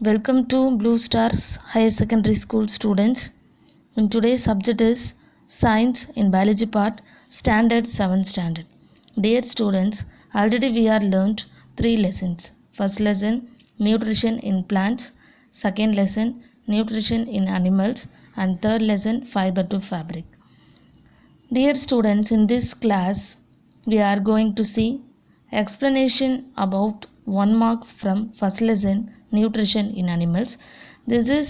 Welcome to Blue Stars Higher Secondary School students. And today's subject is Science in Biology Part, Standard 7th Standard. Dear students, already we are learned 3 lessons. First lesson, Nutrition in Plants. Second lesson, Nutrition in Animals. And third lesson, Fiber to Fabric. Dear students, in this class, we are going to see explanation about 1 marks from first lesson nutrition in animals. This is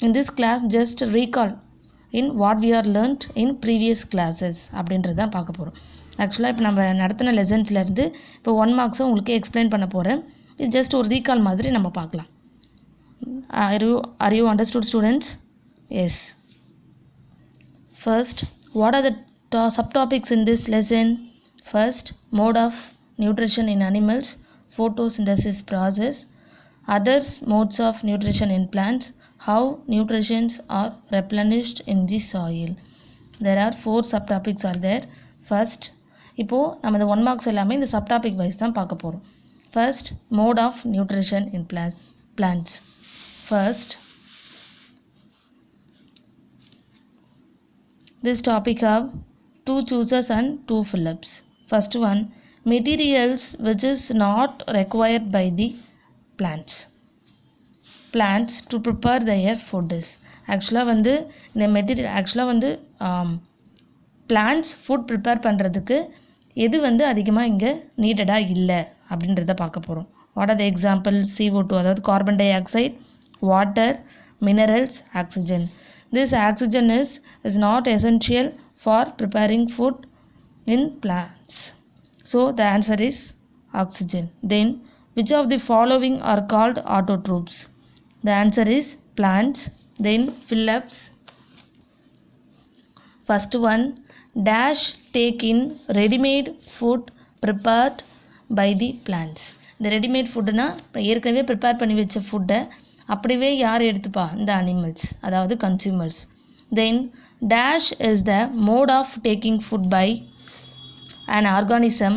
in this class just recall in what we are learnt in previous classes அப்படின்றத பார்க்க போகிறோம். ஆக்சுவலாக இப்போ நம்ம நடத்தின லெசன்ஸ்லேருந்து இப்போ 1 மார்க்ஸும் உங்களுக்கு explain பண்ண போகிறேன். இது ஜஸ்ட் ஒரு ரீகால் மாதிரி நம்ம பார்க்கலாம். Are you understood students? Yes. First, what are the subtopics in this lesson? First, mode of nutrition in animals, photosynthesis process, other modes of nutrition in plants, how nutrients are replenished in the soil. There are 4 subtopics are there. First, இப்போ நம்ம இந்த 1 marks எல்லாமே இந்த subtopic wise தான் பார்க்க போகிறோம். First, mode of nutrition in plants. First, this topic have 2 choosers and 2 fill-ups. First one, materials which is not required by the plants to prepare their food is. ஆக்சுவலாக வந்து இந்த material ஆக்சுவலாக வந்து plants food prepare பண்ணுறதுக்கு எது வந்து அதிகமாக இங்கே நீடடாக இல்லை அப்படின்றத பார்க்க போகிறோம். What are the example? CO2, அதாவது carbon di oxide, water, minerals, oxygen. This oxygen is not essential for preparing food in plants. So the answer is oxygen. Then which of the following are called autotrophs? The answer is plants. Then fill-ups. First one, dash take in ready-made food prepared by the plants. இந்த readymade ஃபுட்டுனா ஏற்கனவே prepare பண்ணி வச்ச ஃபுட்டை அப்படியே யார் எடுத்துப்பா? இந்த animals, அதாவது consumers. Then dash is the mode of taking food by an organism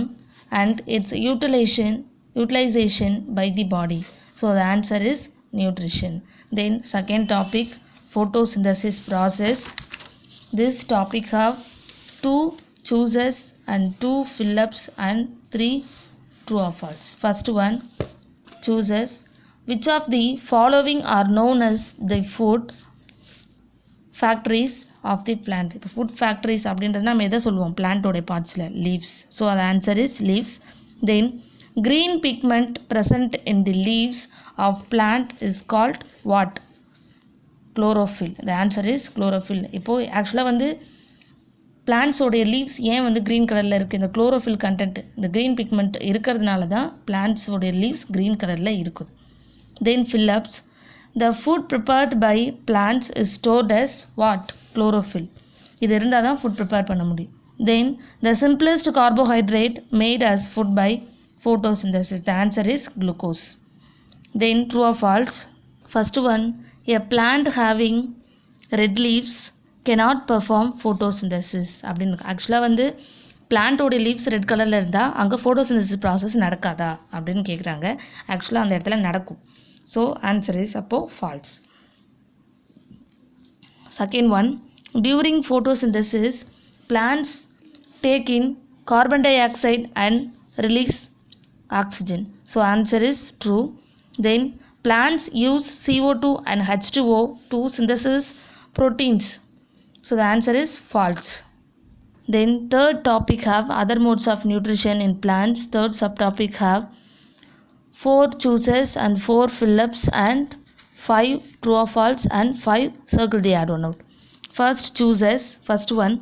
and its utilization by the body. So the answer is nutrition. Then second topic, photosynthesis process. This topic have 2 choosers and 2 fill-ups and 3 true or false. First one, choosers. Which of the following are known as the food factories of the plant? இப்போ food factories அப்படின்றது நம்ம எதை சொல்லுவோம்? பிளான்ட்டோட பார்ட்ஸில் leaves. So அது answer is leaves. Then green pigment present in the leaves of plant is called what? Chlorophyll. The answer is chlorophyll. இப்போது ஆக்சுவலாக வந்து பிளான்ட்ஸோடைய லீவ்ஸ் ஏன் வந்து க்ரீன் கலரில் இருக்குது? இந்த குளோரோஃபில் கண்டென்ட், இந்த க்ரீன் பிக்மெண்ட் இருக்கிறதுனால தான் பிளான்ட்ஸோடைய லீவ்ஸ் க்ரீன் கலரில் இருக்குது. Then fill-ups. The food prepared by plants is stored as what? Chlorophyll. இது இருந்தால் தான் ஃபுட் ப்ரிப்பேர் பண்ண முடியும். Then the simplest carbohydrate made as food by photosynthesis. The answer is glucose. Then true or false? First one, a plant having red leaves cannot perform photosynthesis அப்படின்னு. ஆக்சுவலாக வந்து பிளான்ட்டோடைய leaves red கலரில் இருந்தால் அங்கே photosynthesis process நடக்காதா அப்படின்னு கேட்குறாங்க. ஆக்சுவலாக அந்த இடத்துல நடக்கும். ஸோ ஆன்சர் இஸ் அப்போது false. Second one, during photosynthesis plants take in carbon dioxide and release oxygen. So answer is true. Then plants use CO2 and H2O to synthesize proteins. So the answer is false. Then third topic have other modes of nutrition in plants. Third subtopic have 4 choosers and 4 fill-ups and 5 true or false and 5 circle the add one out. First choosers. First one,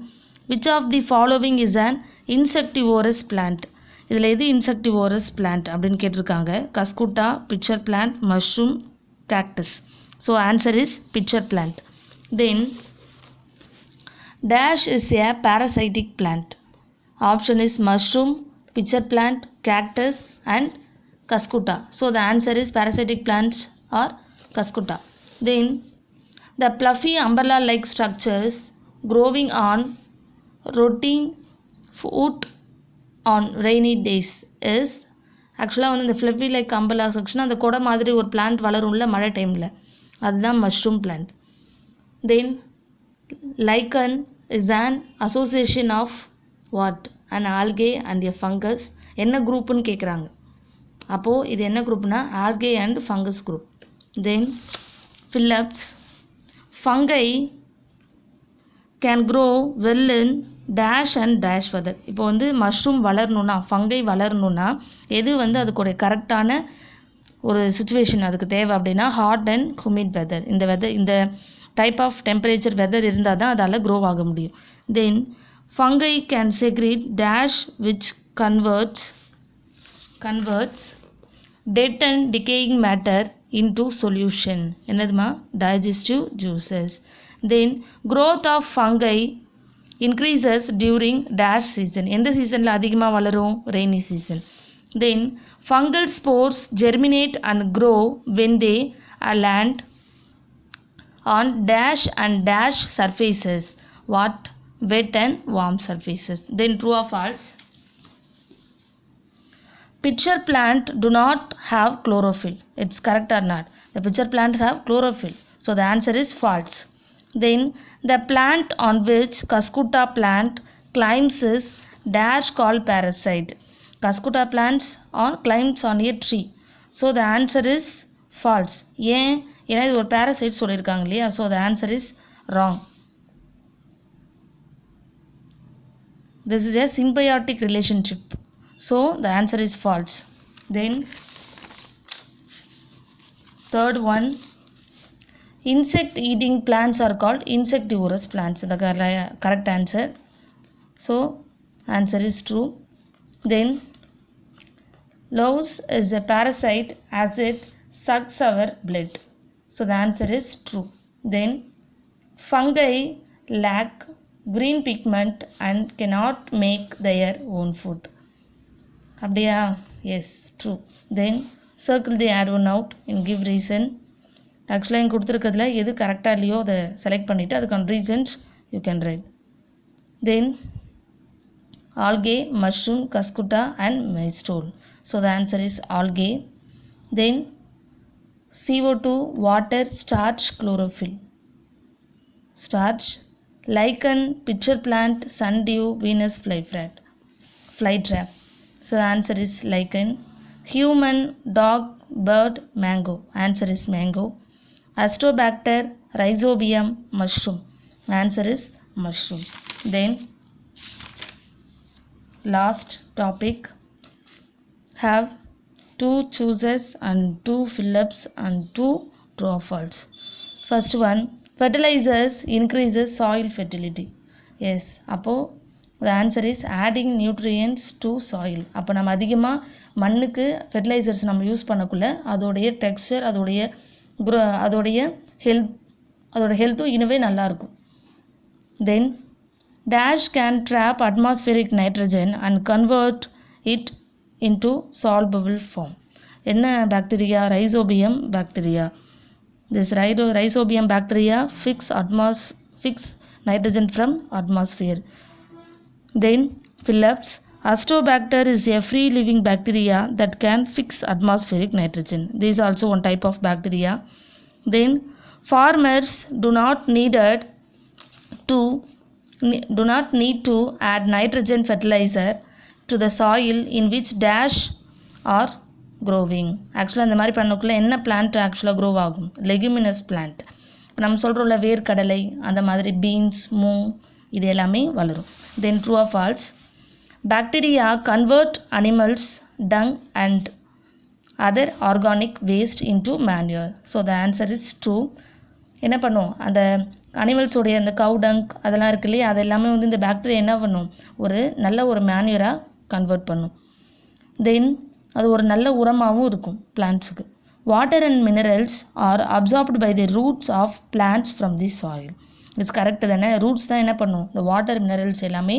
which of the following is an insectivorous plant? இதில் எது insectivorous plant அப்படின்னு கேட்டிருக்காங்க. கஸ்குட்டா, pitcher plant, mushroom, cactus. So answer is pitcher plant. Then dash is a parasitic plant. Option is mushroom, pitcher plant, cactus and Cuscuta. So the answer is parasitic plants or Cuscuta. Then the fluffy umbrella-like structures growing on rotting wood on rainy days is ஆக்சுவலாக வந்து இந்த ஃப்ளெவி like கம்பலா section அந்த கொடை மாதிரி ஒரு plant வளரும்ல மழை டைமில், அதுதான் mushroom plant. Then லைக்கன் is an association of what? an algae and a fungus. என்ன குரூப்புன்னு கேட்குறாங்க. அப்போது இது என்ன குரூப்னா algae and fungus group. Then Phillips, fungi can grow well in dash and dash weather. இப்போ வந்து மஷ்ரூம் வளரணுன்னா, ஃபங்கை வளரணுன்னா எது வந்து அதுக்குடைய கரெக்டான ஒரு சுச்சுவேஷன் அதுக்கு தேவை அப்படின்னா ஹாட் அண்ட் ஹுமிட் வெதர். இந்த டைப் ஆஃப் டெம்பரேச்சர் வெதர் இருந்தால் தான் அதால் க்ரோ ஆக முடியும். Then fungi can secrete dash which converts dead and decaying matter into solution. என்னதுமா? digestive juices. Then growth of fungi increases during dash season. எந்த சீசனில் அதிகமாக வளரும்? rainy season. Then fungal spores germinate and grow when they land on dash and dash surfaces. What? wet and warm surfaces. Then true or false? Pitcher plant do not have chlorophyll. It's correct or not? The pitcher plant have chlorophyll. So the answer is false. Then the plant on which Cuscuta plant climbs is dash called parasite. Cuscuta plants climbs on a tree. So the answer is false. ஏன்னா இது ஒரு parasite சொல்லியிருக்காங்க இல்லையா? So the answer is wrong. This is a symbiotic relationship. So the answer is false. Then third one, insect eating plants are called insectivorous plants. The correct answer. So answer is true. Then louse is a parasite as it sucks our blood. So the answer is true. Then fungi lack green pigment and cannot make their own food. அப்படியா? Yes, true. Then circle the odd one out in give reason. ஆக்சுவலாக இங்கே கொடுத்துருக்கிறதுல எது கரெக்டாக இல்லையோ அதை select பண்ணிவிட்டு அதுக்கான reasons you can write. Then algae, mushroom, cuscuta and mistol. So the answer is algae. Then CO2, water, starch, chlorophyll. Starch, lichen, pitcher plant, sundew, Venus flytrap. So the answer is lichen. Human, dog, bird, mango. Answer is mango. Astrobacter, rhizobium, mushroom. Answer is mushroom. Then last topic, have 2 chooses and 2 Phillips and 2 true or false. First one, fertilizers increases soil fertility. Yes, அப்போது the answer is adding nutrients to soil. அப்போ நம்ம அதிகமாக மண்ணுக்கு fertilisers நம்ம use பண்ணக்குள்ள அதோடைய texture அதோடைய ஹெல்த்தும் இன்னவே நல்லாயிருக்கும். தென் dash can trap atmospheric nitrogen and convert it into soluble form. என்ன bacteria? Rhizobium bacteria. This rhizobium bacteria fix nitrogen from atmosphere. Then Phillips, Astrobacter is a free living bacteria that can fix atmospheric nitrogen. This is also one type of bacteria. Then farmers do not need to add nitrogen fertilizer to the soil in which dash are growing. ஆக்சுவலாக இந்த மாதிரி பண்ணக்குள்ள என்ன plant ஆக்சுவலாக grow ஆகும்? Leguminous plant. இப்போ நம்ம சொல்கிறோம்ல வேர்க்கடலை, அந்த மாதிரி பீன்ஸ், மூங், இது எல்லாமே வளரும். Then true or false? Bacteria convert animals dung and other organic waste into manure. So the answer is true. என்ன பண்ணும்? அந்த அனிமல்ஸோடைய அந்த கவு டங்க் அதெல்லாம் இருக்கு இல்லையா, அது எல்லாமே வந்து இந்த பாக்டீரியா என்ன பண்ணும்? நல்ல ஒரு மேன்யூராக கன்வெர்ட் பண்ணும். தென் அது ஒரு நல்ல உரமாகவும் இருக்கும் பிளான்ட்ஸுக்கு. Water and minerals are absorbed by the roots of plants from the soil. It's correct தானே? ரூட்ஸ் தான் என்ன பண்ணும்? இந்த வாட்டர் மினரல்ஸ் எல்லாமே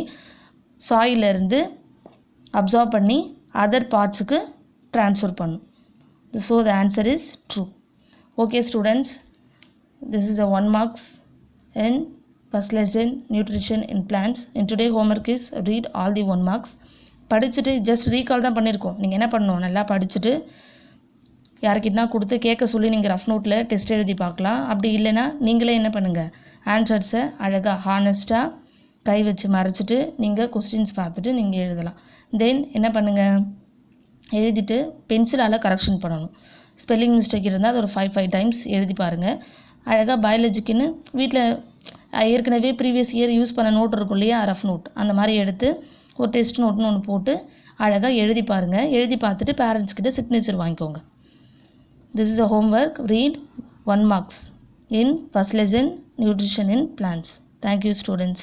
சாயிலிருந்து அப்சார்ப் பண்ணி அதர் பார்ட்ஸுக்கு ட்ரான்ஸ்ஃபர் பண்ணும். So the answer is true. Okay students, this is a 1 marks in first lesson nutrition in plants. In today homework is read all the 1 marks. படிச்சுட்டு ஜஸ்ட் ரீகால் தான் பண்ணியிருக்கோம். நீங்கள் என்ன பண்ணணும், நல்லா படிச்சுட்டு யார்கிட்டனா கொடுத்து கேட்க சொல்லி நீங்கள் ரஃப் நோட்டில் டெஸ்ட் எழுதி பார்க்கலாம். அப்படி இல்லைன்னா நீங்களே என்ன பண்ணுங்கள், ஆன்சர்ஸை அழகாக ஹானஸ்ட்டாக கை வச்சு மறைச்சிட்டு நீங்கள் கொஸ்டின்ஸ் பார்த்துட்டு நீங்கள் எழுதலாம். தென் என்ன பண்ணுங்கள், எழுதிட்டு பென்சிலால் கரெக்ஷன் பண்ணணும். ஸ்பெல்லிங் மிஸ்டேக் இருந்தால் அது ஒரு 5 டைம்ஸ் எழுதி பாருங்கள். அழகாக பயாலஜிக்குன்னு வீட்டில் ஏற்கனவே ப்ரீவியஸ் இயர் யூஸ் பண்ண நோட் இருக்கும் இல்லையா, ரஃப் நோட், அந்த மாதிரி எடுத்து ஒரு டெஸ்ட் நோட்னு ஒன்று போட்டு அழகாக எழுதி பாருங்கள். எழுதி பார்த்துட்டு பேரண்ட்ஸ் கிட்ட சிக்னேச்சர் வாங்கிக்கோங்க. This is a homework. Read 1 marks in first lesson nutrition in plants. Thank you students.